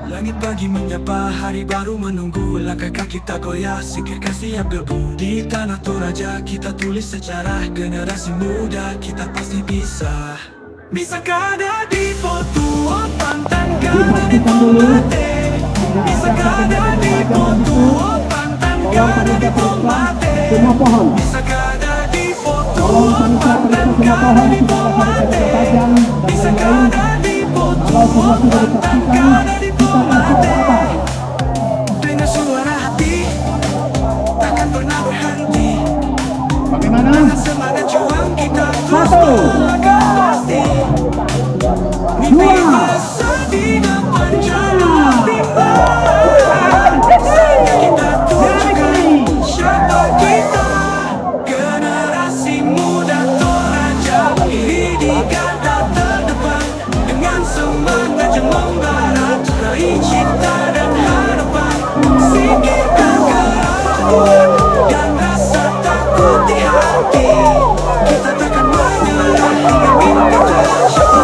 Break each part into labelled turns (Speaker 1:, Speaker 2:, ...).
Speaker 1: Langit pagi menyapa, hari baru menunggu. Langkah kaki tak goyah, singkirkan siap berbu. Di tanah Toraja kita tulis sejarah. Generasi muda kita pasti bisa. Bisakah ada di Potuo, Pantan Gana di Pomate. Bisakah ada di Potuo, Pantan Gana di Pomate. Bisakah ada di Potuo, Pantan Gana di Pomate. Bisakah ada di Potuo, Pantan Gana di Pomate. Dengan suara hati takkan pernah berhenti.
Speaker 2: Bagaimana?
Speaker 1: Dengan semangat juang kita terus melangkah pasti. Mimpi besar di depan jalan timbangan. Saatnya kita tunjukkan siapa kita. Generasi muda Toraja berdiri di garda terdepan. Dengan semangat yang membara, raih cita dan harapan. Singkirkan keraguan dan rasa takut di hati. Kita takkan menyerah hingga mimpi tercapai.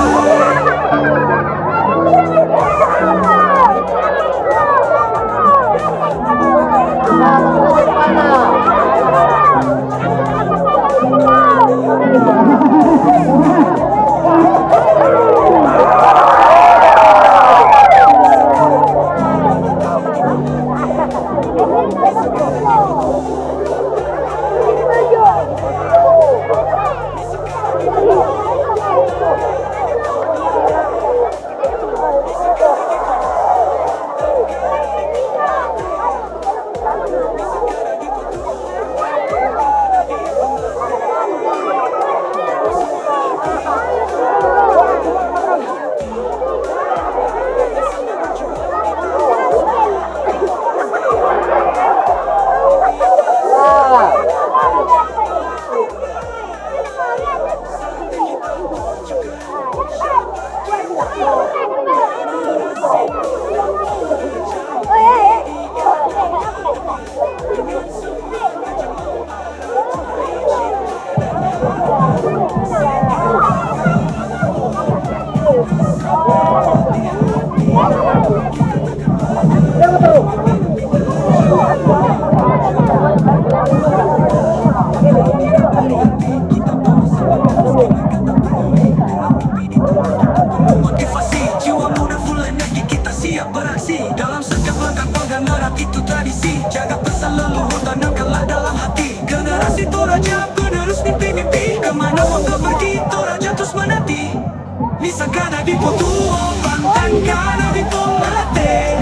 Speaker 1: Motivasi jiwa muda full energi, kita siap beraksi. Dalam setiap langkah pegang erat itu tradisi. Jaga pesan leluhur, tanamkanlah dalam hati. Generasi Toraja penerus mimpi-mimpi. Kemana pun kau pergi, Toraja terus menanti. Nisakana di Potuo, Pantan Gana di Pomate.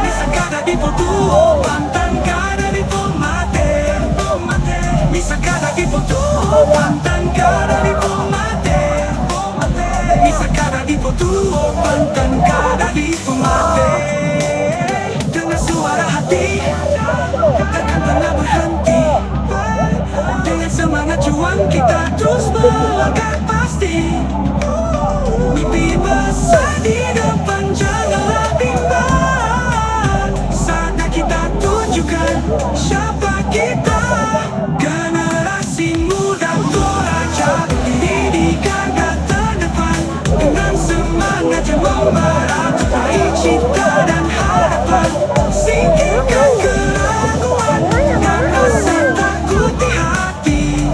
Speaker 1: Nisakana di Potuo, Pantan Gana di Pomate. Nisakana di Potuo, Pantan Gana di Pomate. Nisakana di Potuo, Pantan Gana di Pomate. Dengan suara hati takkan pernah berhenti. Dengan semangat juang kita terus melangkah pasti. Mimpi besar di depan janganlah bimbang. Saatnya kita tunjukkan siapa kita. Generasi muda Toraja berdiri di garda terdepan. Dengan semangat yang membara, raih cita dan harapan. Singkirkan keraguan dan rasa takut di hati.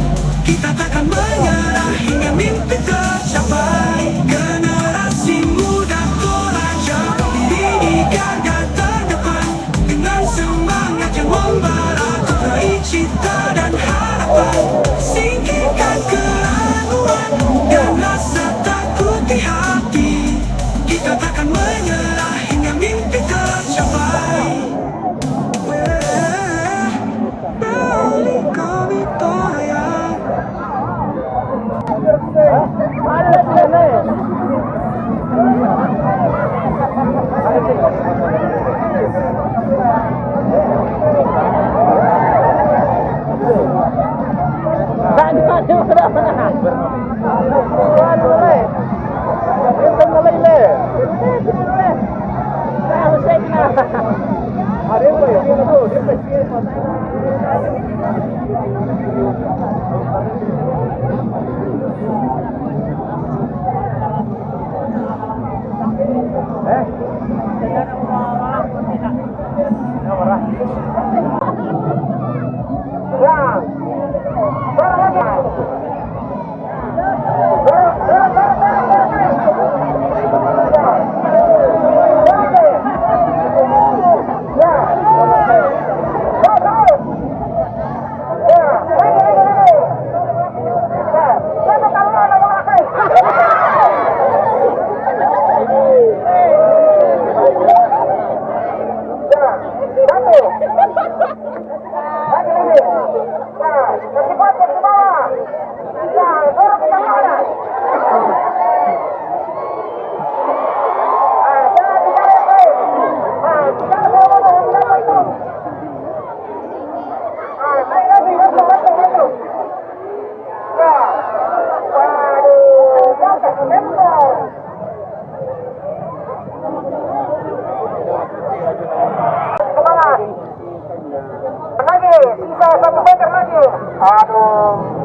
Speaker 1: Kita takkan menyerah hingga mimpi tercapai. Generasi muda Toraja berdiri di garda terdepan. Dengan semangat yang membara, raih cita dan harapan. Singkirkan keraguan dan rasa takut di hati. Kita takkan menyerah hingga mimpi tercapai. Kami Toraja.
Speaker 3: Saya
Speaker 2: Lagi, sisa 1 meter lagi. Aduh.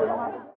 Speaker 2: tulungan.